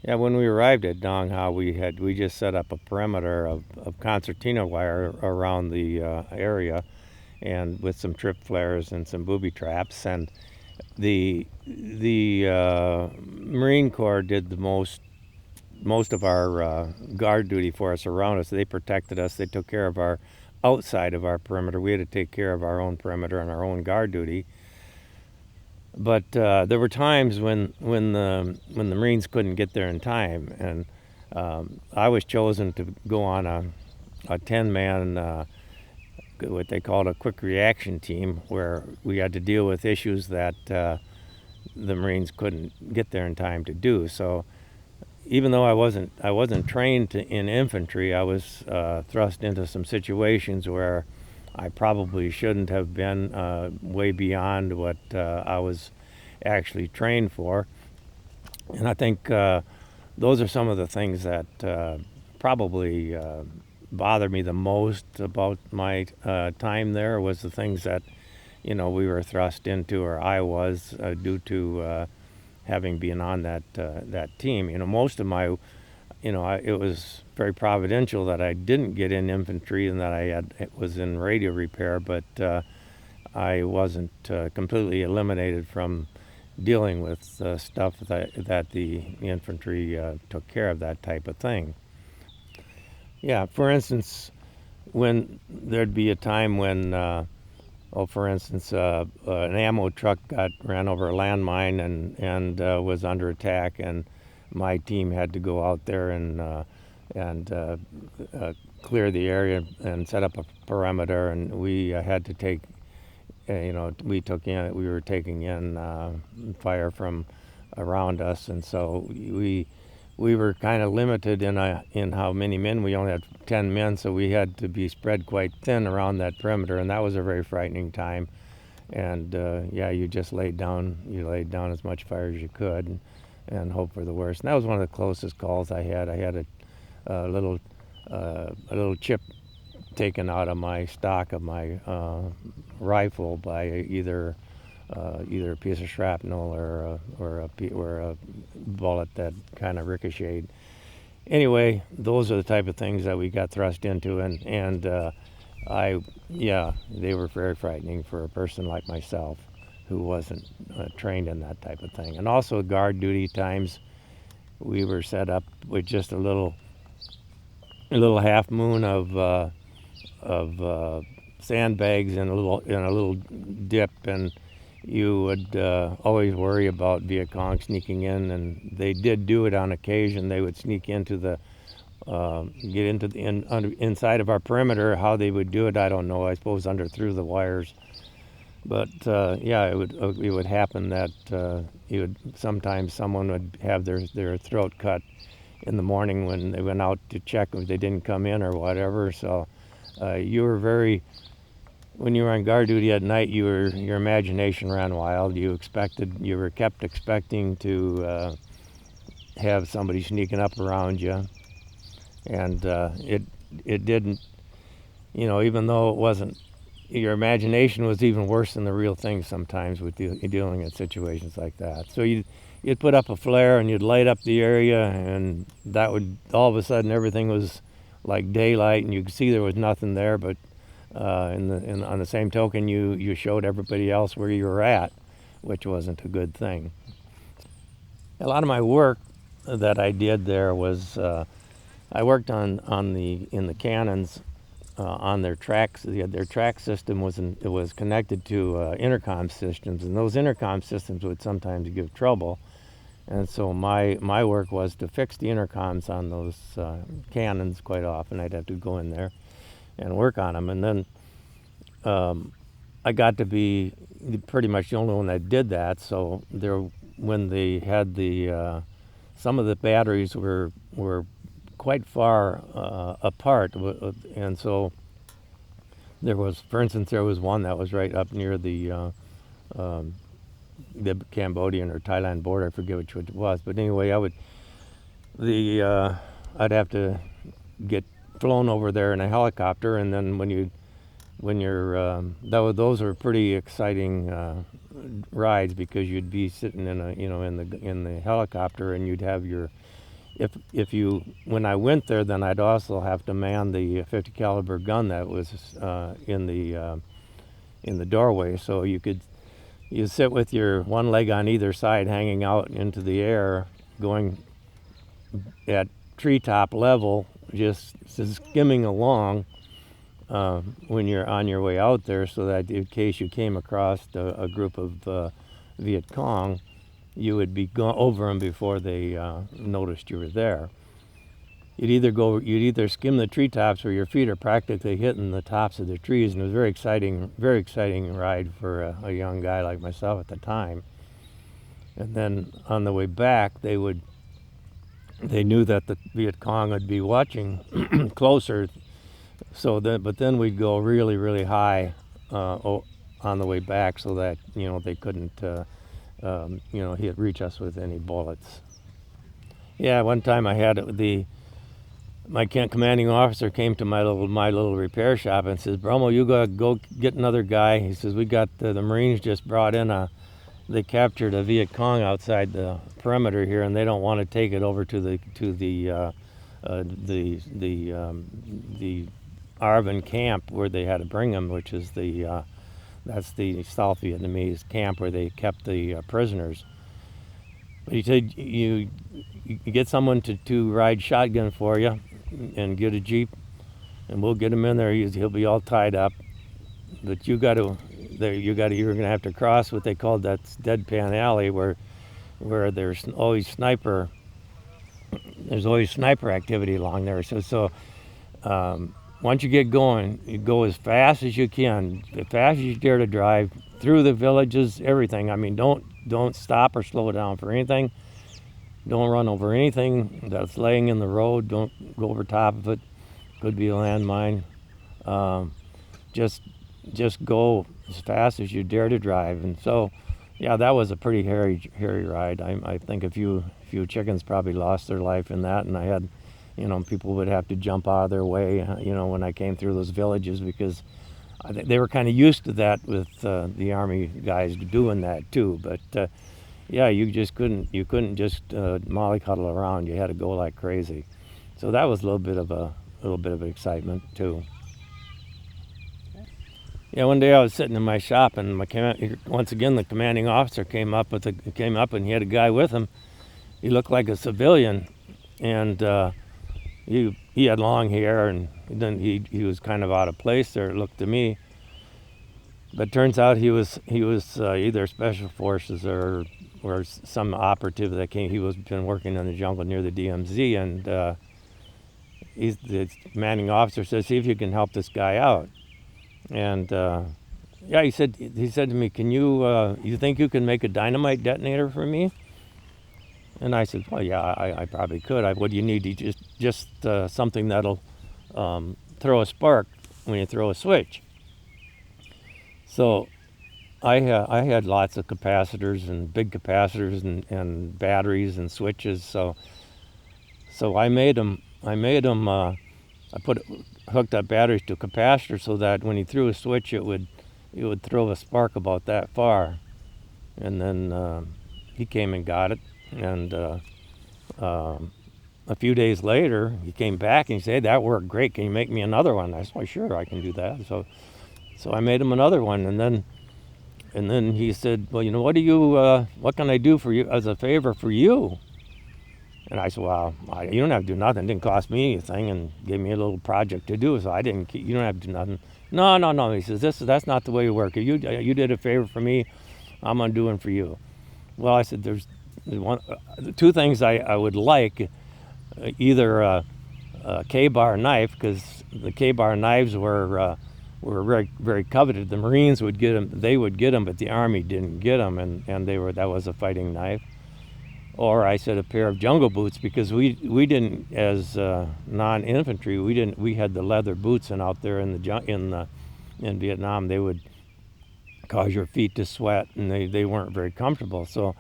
Yeah, when we arrived at Dong Ha, we just set up a perimeter of concertina wire around the area, and with some trip flares and some booby traps. And the Marine Corps did the most of our guard duty for us around us. They protected us. They took care of our outside of our perimeter. We had to take care of our own perimeter and our own guard duty. But there were times when the Marines couldn't get there in time, and I was chosen to go on a 10-man what they called a quick reaction team, where we had to deal with issues that the Marines couldn't get there in time to do. So even though I wasn't trained in infantry, I was thrust into some situations where I probably shouldn't have been, way beyond what I was actually trained for. And I think those are some of the things that probably bothered me the most about my time there, was the things that we were thrust into, or I was, due to having been on that team. Most of my, it was very providential that I didn't get in infantry and that was in radio repair, but I wasn't completely eliminated from dealing with stuff that the infantry took care of, that type of thing. Yeah, for instance, when there'd be a time when, for instance, an ammo truck ran over a landmine and was under attack, and my team had to go out there and clear the area and set up a perimeter, and we had to take, we were taking in fire from around us, and so we were kind of limited in how many men. We only had 10 men, so we had to be spread quite thin around that perimeter, and that was a very frightening time. And yeah, you just laid down as much fire as you could, and hope for the worst. And that was one of the closest calls I had. I had a little chip taken out of my stock of my rifle by either a piece of shrapnel or a bullet that kind of ricocheted. Anyway, those are the type of things that we got thrust into, and they were very frightening for a person like myself who wasn't trained in that type of thing. And also guard duty times, we were set up with just a little half moon of sandbags and a little dip, and you would always worry about Viet Cong sneaking in, and they did do it on occasion. They would sneak into get into the inside of our perimeter. How they would do it, I don't know. I suppose through the wires. But yeah, it would happen that sometimes someone would have their throat cut in the morning when they went out to check if they didn't come in or whatever. So you were when you were on guard duty at night, your imagination ran wild. You were kept expecting to have somebody sneaking up around you, and it didn't. Even though it wasn't, your imagination was even worse than the real thing sometimes with dealing in situations like that. So you'd put up a flare and you'd light up the area, and that would, all of a sudden, everything was like daylight, and you could see there was nothing there. But on the same token, you showed everybody else where you were at, which wasn't a good thing. A lot of my work that I did there was I worked in the cannons on their tracks. Their track system was connected to intercom systems, and those intercom systems would sometimes give trouble. And so my work was to fix the intercoms on those cannons. Quite often I'd have to go in there and work on them. And then I got to be pretty much the only one that did that. So when they had some of the batteries were quite far apart, and so for instance, there was one that was right up near the Cambodian or Thailand border. I forget which it was, but anyway, I'd have to get flown over there in a helicopter, and then those were pretty exciting rides, because you'd be sitting in the helicopter, and you'd have your when I went there, then I'd also have to man the 50 caliber gun that was in the doorway. So you sit with your one leg on either side, hanging out into the air, going at treetop level, just skimming along when you're on your way out there, so that in case you came across a group of Viet Cong, you would be over them before they noticed you were there. You'd either skim the treetops where your feet are practically hitting the tops of the trees, and it was very exciting ride for a young guy like myself at the time. And then on the way back, they knew that the Viet Cong would be watching closer, but then we'd go really, really high on the way back, so that they couldn't reach us with any bullets. Yeah, one time I had my commanding officer came to my little repair shop and says, "Brummel, you gotta go get another guy." He says, "We got the Marines just brought in they captured a Viet Cong outside the perimeter here, and they don't want to take it over to the Arvin camp where they had to bring them, which is that's the South Vietnamese camp where they kept the prisoners." But he said, you get someone to ride shotgun for you, and get a Jeep, and we'll get him in there. He'll be all tied up, but you're going to have to cross what they called that deadpan alley where there's always sniper activity along there. So once you get going, you go as fast as you can, as fast as you dare to drive through the villages, everything. I mean, don't stop or slow down for anything. Don't run over anything that's laying in the road. Don't go over top of it. Could be a landmine. Just go as fast as you dare to drive. And so, yeah, that was a pretty hairy ride. I think a few chickens probably lost their life in that, and I had, people would have to jump out of their way, when I came through those villages, because they were kind of used to that with the Army guys doing that too. But yeah, you couldn't just mollycoddle around. You had to go like crazy. So that was a little bit of excitement too. Yeah, one day I was sitting in my shop, and once again the commanding officer came up and he had a guy with him. He looked like a civilian, and he had long hair, and then he was kind of out of place there, it looked to me. But turns out he was either special forces or some operative that came. He was been working in the jungle near the DMZ, and the commanding officer says, "See if you can help this guy out." And yeah, he said to me, "Can you think you can make a dynamite detonator for me?" And I said, "Well, yeah, I probably could. What do you need? Just something that'll throw a spark when you throw a switch." So I had lots of capacitors and big capacitors and batteries and switches. So I made them. Hooked up batteries to a capacitor so that when he threw a switch, it would throw a spark about that far. And then he came and got it. And a few days later, he came back and he said, "Hey, that worked great. Can you make me another one?" I said, "Well, sure, I can do that." So I made him another one, and then he said, "Well, what can I do for you as a favor for you?" And I said, "Well, you don't have to do nothing. It didn't cost me anything," and gave me a little project to do. So you don't have to do nothing. No. He says, that's not the way you work. You did a favor for me, I'm gonna do one for you. Well, I said, there's two things I would like, either a K-bar knife, because the K-bar knives were very, very coveted. The Marines would get them, but the Army didn't get them, and that was a fighting knife. Or I said a pair of jungle boots, because we didn't, as non-infantry, we had the leather boots, and out there in Vietnam they would cause your feet to sweat, and they weren't very comfortable. So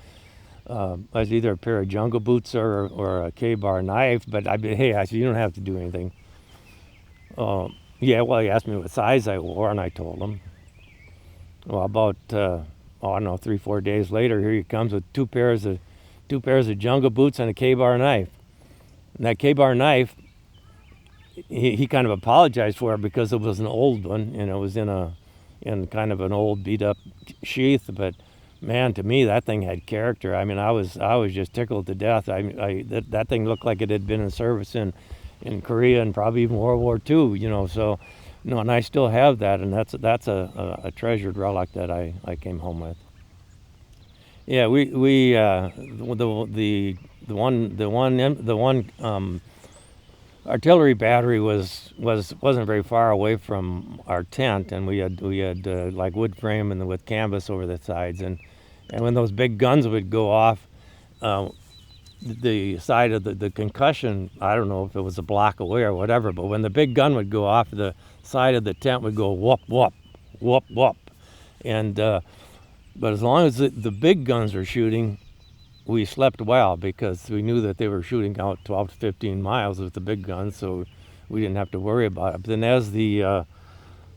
I was either a pair of jungle boots or a K-bar knife. But I said, "You don't have to do anything." Yeah, well, he asked me what size I wore, and I told him. Well, about I don't know, 3-4 days later, here he comes with two pairs of jungle boots and a K-bar knife. And that K-bar knife, he kind of apologized for it because it was an old one, and it was in kind of an old beat up sheath. But man, to me that thing had character. I mean, I was just tickled to death. That thing looked like it had been in service in Korea and probably even World War II. So and I still have that, and that's a treasured relic that I came home with. Yeah, the one artillery battery wasn't very far away from our tent, and we had like wood frame and with canvas over the sides, and when those big guns would go off, the side of the concussion, I don't know if it was a block away or whatever, but when the big gun would go off, the side of the tent would go whoop whoop whoop whoop, and but as long as the big guns were shooting, we slept well because we knew that they were shooting out 12 to 15 miles with the big guns, so we didn't have to worry about it. But then as the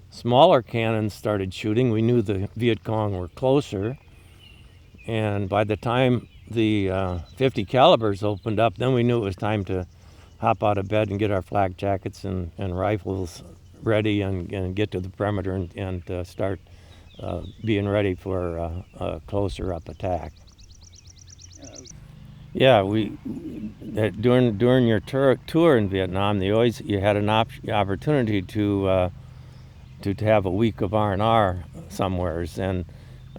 smaller cannons started shooting, we knew the Viet Cong were closer, and by the time the 50 calibers opened up, then we knew it was time to hop out of bed and get our flak jackets and rifles ready and get to the perimeter and start being ready for a closer up attack. Yeah, during your tour in Vietnam, you had an opportunity to have a week of R&R somewheres, and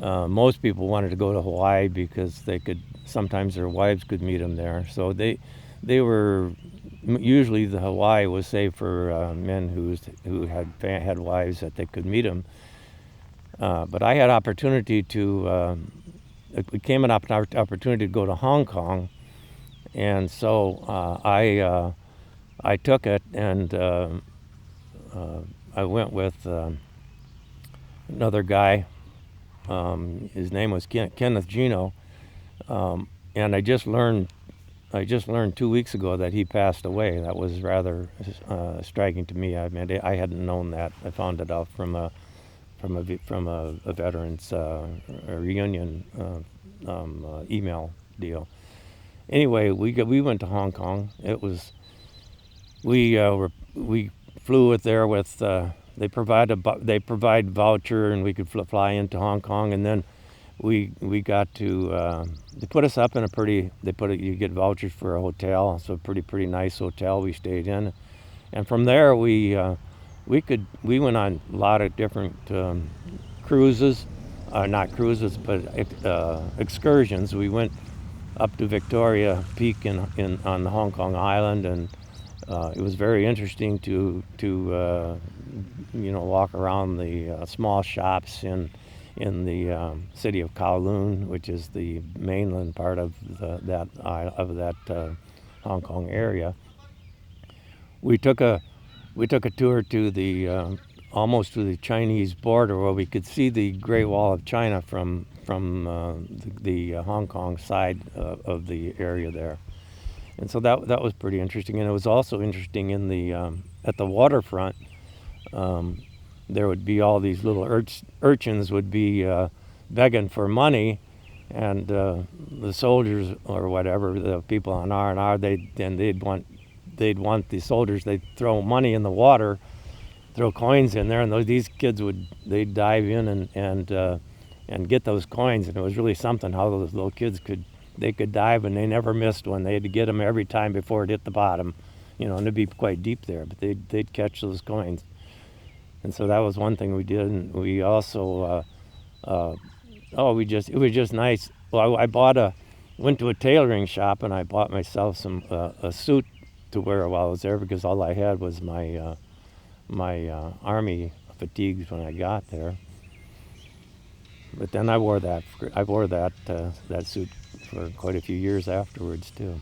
most people wanted to go to Hawaii because sometimes their wives could meet them there. So they were usually the Hawaii was saved for men who had wives that they could meet them. But I had opportunity it became an opportunity to go to Hong Kong, and so I took it, and I went with another guy. His name was Kenneth Gino, and I just learned 2 weeks ago that he passed away. That was rather striking to me. I mean, I hadn't known that. I found it out from a veterans reunion email deal. Anyway, we went to Hong Kong. We flew it there with they provide voucher, and we could fly into Hong Kong, and then we got to they put us up in you get vouchers for a hotel, so a pretty nice hotel we stayed in, and from there we went on a lot of different cruises, not cruises, but excursions. We went up to Victoria Peak on the Hong Kong Island, and it was very interesting to walk around the small shops in the city of Kowloon, which is the mainland part of that Hong Kong area. We took a tour to almost to the Chinese border, where we could see the Great Wall of China from the Hong Kong side of the area there, and so that was pretty interesting. And it was also interesting at the waterfront. There would be all these little urchins would be begging for money, and the soldiers or whatever, the people on R&R, they'd want the soldiers. They'd throw money in the water, throw coins in there, and these kids they'd dive in and get those coins. And it was really something how those little kids could dive, and they never missed one. They had to get them every time before it hit the bottom, and it'd be quite deep there, but they'd catch those coins. And so that was one thing we did. And we also it was just nice. Well, I went to a tailoring shop, and I bought myself a suit to wear while I was there, because all I had was my army fatigues when I got there. But then I wore that suit for quite a few years afterwards too.